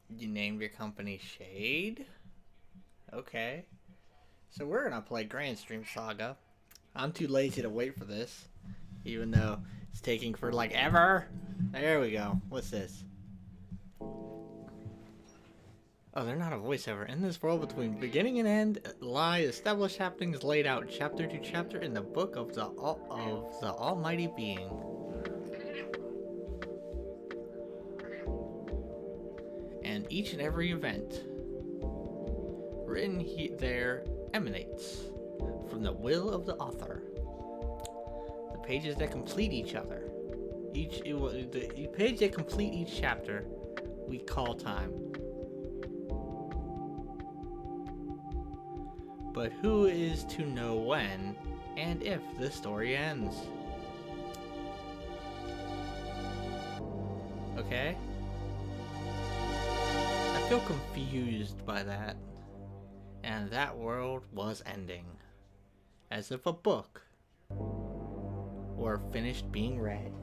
You named your company Shade? Okay. So we're gonna play Granstream Saga. I'm too lazy to wait for this, even though it's taking for like ever. There we go. What's this? Oh, they're not a voiceover. In this world between beginning and end lie established happenings laid out chapter to chapter in the book of the Almighty Being. And each and every event written there emanates from the will of the author. The pages that complete each other, the page that complete each chapter, we call time. But who is to know when and if the story ends? Okay? I feel confused by that. And that world was ending. As if a book were finished being read.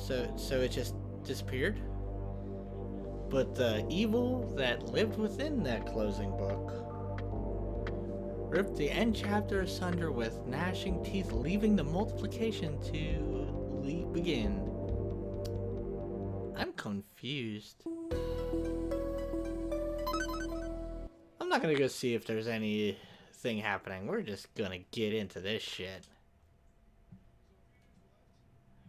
So it just disappeared? But the evil that lived within that closing book ripped the end chapter asunder with gnashing teeth, leaving the multiplication to begin. I'm confused. I'm not gonna go see if there's anything happening. We're just gonna get into this shit.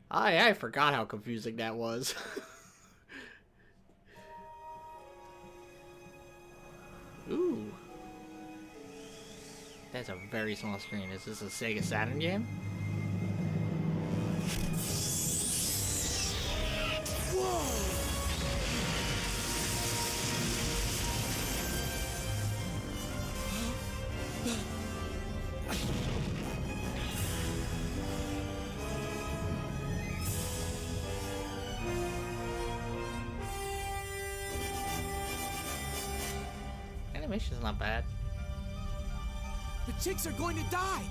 I forgot how confusing that was. Ooh. That's a very small screen. Is this a Sega Saturn game? Whoa! Animation's not bad. The chicks are going to die!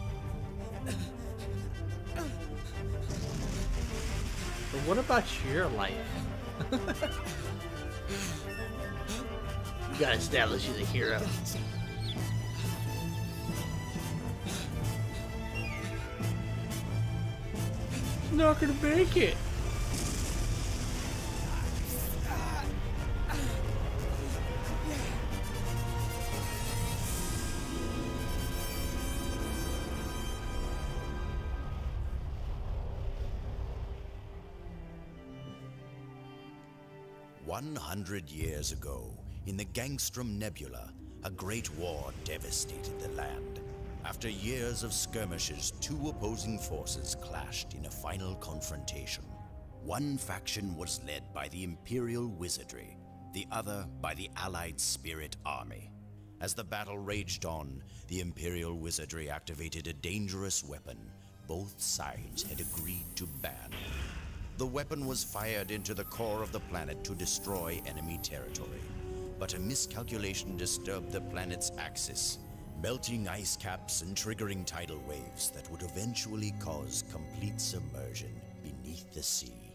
But what about your life? You gotta establish you're the hero. He's not gonna make it. "100 years ago, in the Gangstrom Nebula, a great war devastated the land. After years of skirmishes, two opposing forces clashed in a final confrontation. One faction was led by the Imperial Wizardry, the other by the Allied Spirit Army. As the battle raged on, the Imperial Wizardry activated a dangerous weapon both sides had agreed to ban. The weapon was fired into the core of the planet to destroy enemy territory. But a miscalculation disturbed the planet's axis, melting ice caps and triggering tidal waves that would eventually cause complete submersion beneath the sea.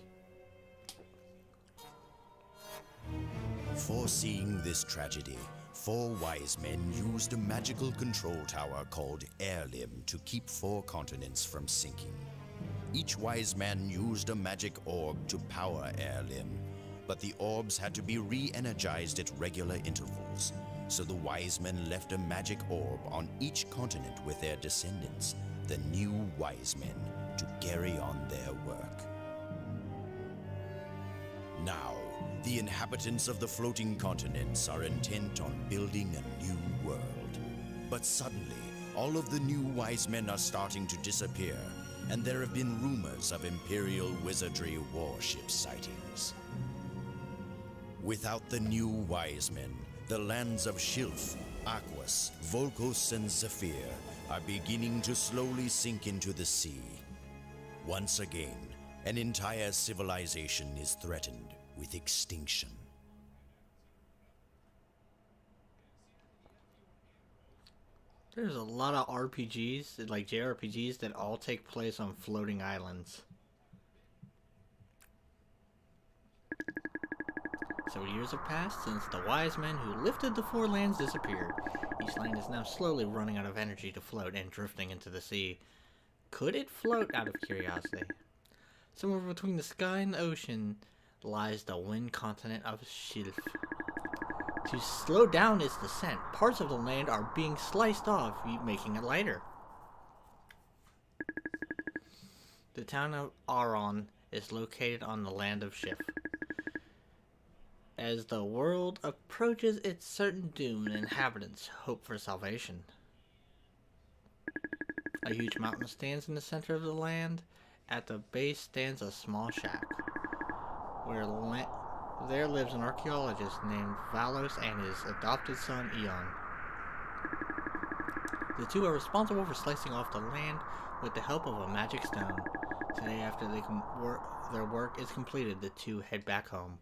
Foreseeing this tragedy, 4 wise men used a magical control tower called Air Limb to keep 4 continents from sinking. Each wise man used a magic orb to power Air Limb, but the orbs had to be re-energized at regular intervals, so the wise men left a magic orb on each continent with their descendants, the new wise men, to carry on their work. Now, the inhabitants of the floating continents are intent on building a new world. But suddenly, all of the new wise men are starting to disappear, and there have been rumors of Imperial Wizardry warship sightings. Without the new wise men, the lands of Shilf, Aquas, Volcos, and Zephyr are beginning to slowly sink into the sea. Once again, an entire civilization is threatened with extinction. There's a lot of RPGs, like JRPGs, that all take place on floating islands. So years have passed since the wise men who lifted the four lands disappeared. Each land is now slowly running out of energy to float and drifting into the sea. Could it float, out of curiosity? Somewhere between the sky and the ocean lies the wind continent of Shilf. To slow down its descent, parts of the land are being sliced off, making it lighter. The town of Aron is located on the land of Shif. As the world approaches its certain doom, the inhabitants hope for salvation. A huge mountain stands in the center of the land. At the base stands a small shack, where there lives an archaeologist named Valos and his adopted son Eon. The two are responsible for slicing off the land with the help of a magic stone. Today, after their work is completed, the two head back home.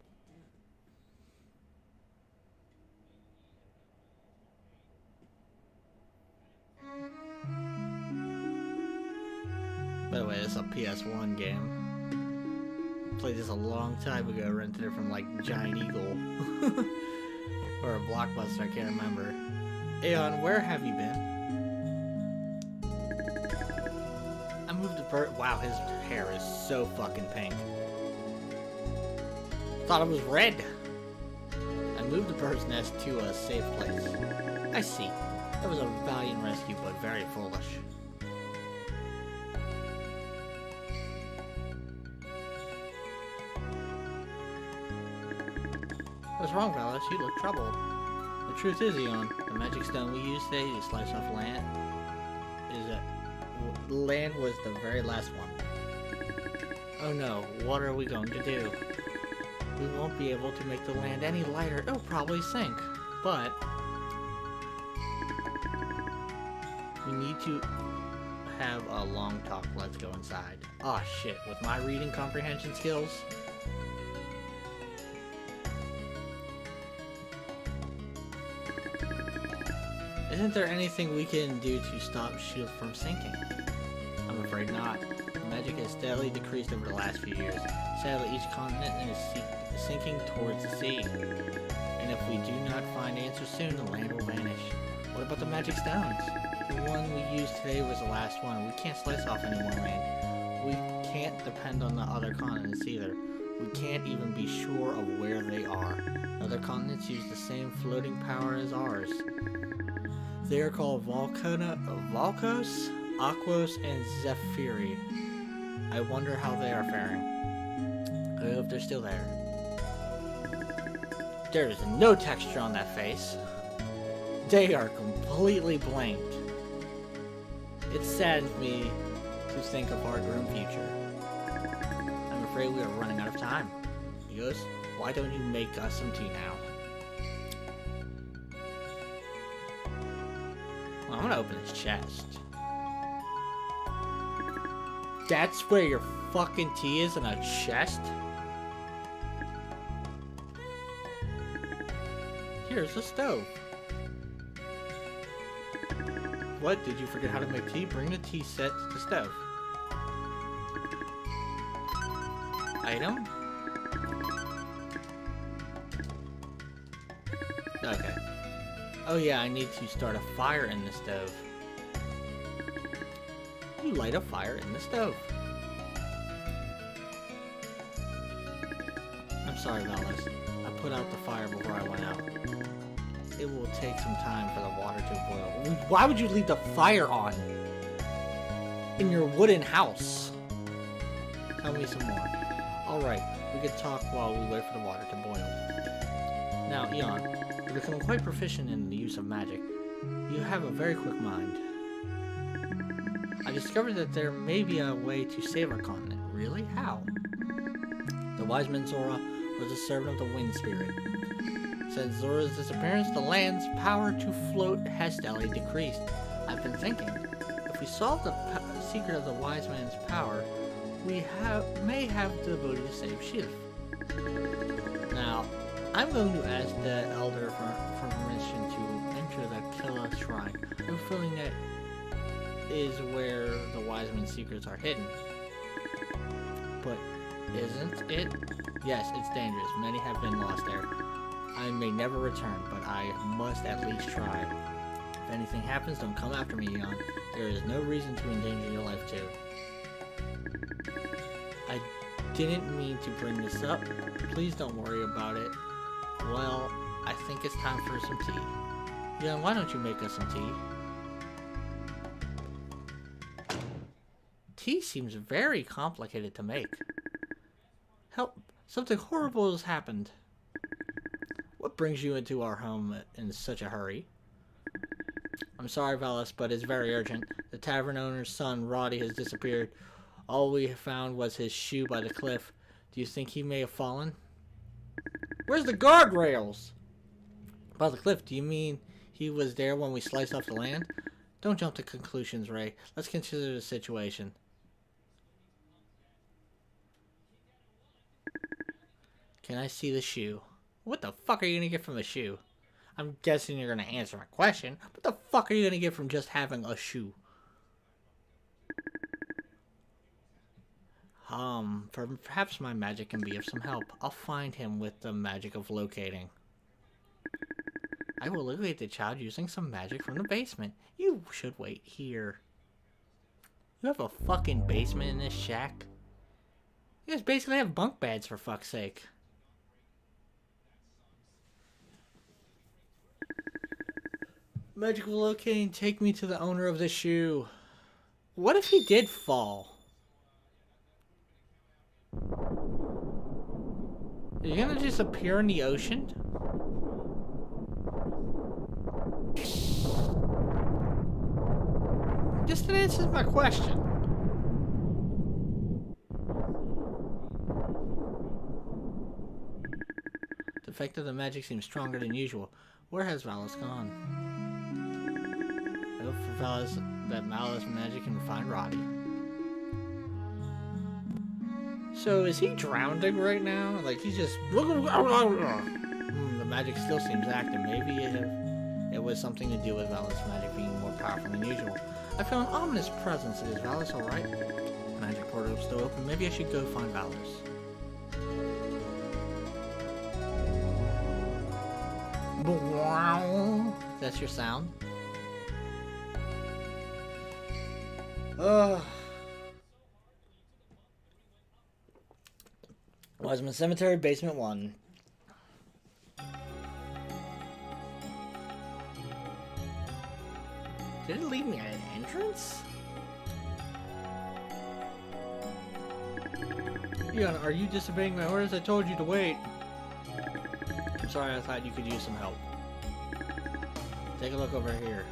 By the way, this is a PS1 game. Played this a long time ago, rented it from like Giant Eagle. Or a Blockbuster, I can't remember. Aeon, where have you been? I moved the bird. Wow, his hair is so fucking pink. Thought it was red. I moved the bird's nest to a safe place. I see. That was a valiant rescue, but very foolish. What's wrong, Valos? You look troubled. The truth is, Eon, the magic stone we used today to slice off land land was the very last one. Oh no, what are we going to do? We won't be able to make the land any lighter. It'll probably sink. But we need to have a long talk. Let's go inside. Oh shit, with my reading comprehension skills. Isn't there anything we can do to stop Shield from sinking? I'm afraid not. The magic has steadily decreased over the last few years. Sadly, each continent is sinking towards the sea. And if we do not find answers soon, the land will vanish. What about the magic stones? The one we used today was the last one. We can't slice off any more land. We can't depend on the other continents either. We can't even be sure of where they are. Other continents use the same floating power as ours. They are called Volcos, Aquos, and Zephyri. I wonder how they are faring. I hope they're still there. There is no texture on that face. They are completely blanked. It saddens me to think of our grim future. I'm afraid we are running out of time. Eos, why don't you make us some tea now? I'm gonna open his chest. That's where your fucking tea is, in a chest? Here's a stove. What? Did you forget how to make tea? Bring the tea set to the stove. Item? Okay. Oh yeah, I need to start a fire in the stove. You light a fire in the stove. I'm sorry, Valos. I put out the fire before I went out. It will take some time for the water to boil. Why would you leave the fire on? In your wooden house? Tell me some more. Alright, we can talk while we wait for the water to boil. Now, Eon, you're becoming quite proficient in the use of magic. You have a very quick mind. I discovered that there may be a way to save our continent. Really? How? The wise man Zora was a servant of the wind spirit. Since Zora's disappearance, the land's power to float has steadily decreased. I've been thinking, if we solve the secret of the wise man's power, we may have the ability to save Shiv. Now, I'm going to ask the Elder for permission to enter the Killa Shrine. I have a feeling that is where the wise man's secrets are hidden. But Isn't it? Yes, it's dangerous. Many have been lost there. I may never return, but I must at least try. If anything happens, don't come after me, Eon. There is no reason to endanger your life, too. I didn't mean to bring this up. Please don't worry about it. Well, I think it's time for some tea. Eon, why don't you make us some tea? Tea seems very complicated to make. Help! Something horrible has happened. What brings you into our home in such a hurry? I'm sorry, Valis, but it's very urgent. The tavern owner's son, Roddy, has disappeared. All we found was his shoe by the cliff. Do you think he may have fallen? Where's the guardrails? By the cliff, do you mean he was there when we sliced off the land? Don't jump to conclusions, Ray. Let's consider the situation. Can I see the shoe? What the fuck are you gonna get from a shoe? I'm guessing you're gonna answer my question. What the fuck are you gonna get from just having a shoe? Perhaps my magic can be of some help. I'll find him with the magic of locating. I will locate the child using some magic from the basement. You should wait here. You have a fucking basement in this shack? You guys basically have bunk beds, for fuck's sake. Magical locating, take me to the owner of the shoe. What if he did fall? Are you gonna just appear in the ocean? Just that answers my question. The effect of the magic seems stronger than usual. Where has Valis gone? I hope for Valis that Valis magic can find Roddy. So is he drowning right now? Like he's just... the magic still seems active. Maybe it was something to do with Valis magic being more powerful than usual. I feel an ominous presence. Is Valis alright? Magic portal still open. Maybe I should go find Valis. That's your sound? Wiseman Cemetery, Basement 1. Did it leave me at an entrance? Eon, are you disobeying my orders? I told you to wait. I'm sorry, I thought you could use some help. Take a look over here.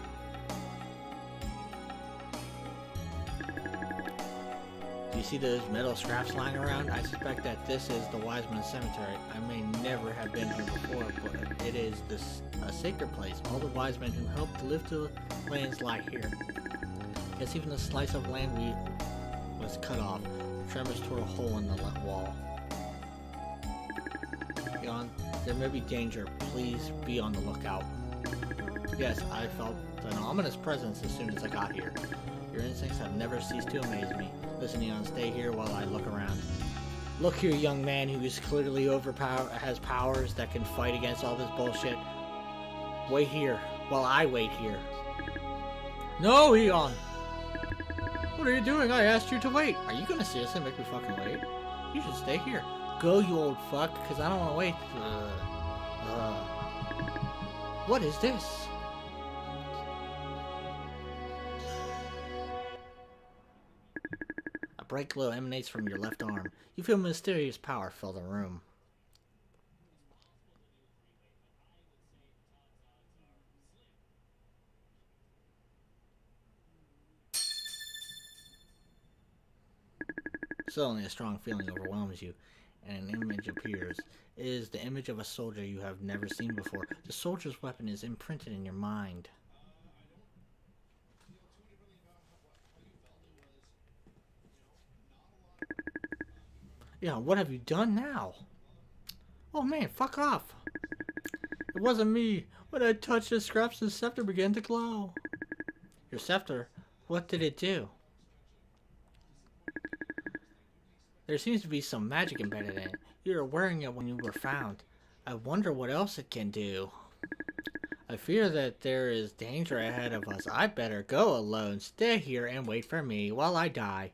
Do you see those metal scraps lying around? I suspect that this is the Wiseman Cemetery. I may never have been here before, but it is a sacred place. All the wise men who helped lift the lands lie here. Guess even the slice of land was cut off. Tremors tore a hole in the wall. Eon, there may be danger. Please be on the lookout. Yes, I felt an ominous presence as soon as I got here. Your instincts have never ceased to amaze me. Listen, Eon, stay here while I look around. Look here, young man who is clearly has powers that can fight against all this bullshit. Wait here while I wait here. No, Eon! What are you doing? I asked you to wait. Are you gonna seriously make me fucking wait? You should stay here. Go, you old fuck, because I don't want to wait. What is this? A bright glow emanates from your left arm. You feel mysterious power fill the room. Suddenly a strong feeling overwhelms you, and an image appears. It is the image of a soldier you have never seen before. The soldier's weapon is imprinted in your mind. Yeah, what have you done now? Oh man, fuck off. It wasn't me. When I touched the scraps, the scepter began to glow. Your scepter? What did it do? There seems to be some magic embedded in it. You were wearing it when you were found. I wonder what else it can do. I fear that there is danger ahead of us. I better go alone. Stay here and wait for me while I die.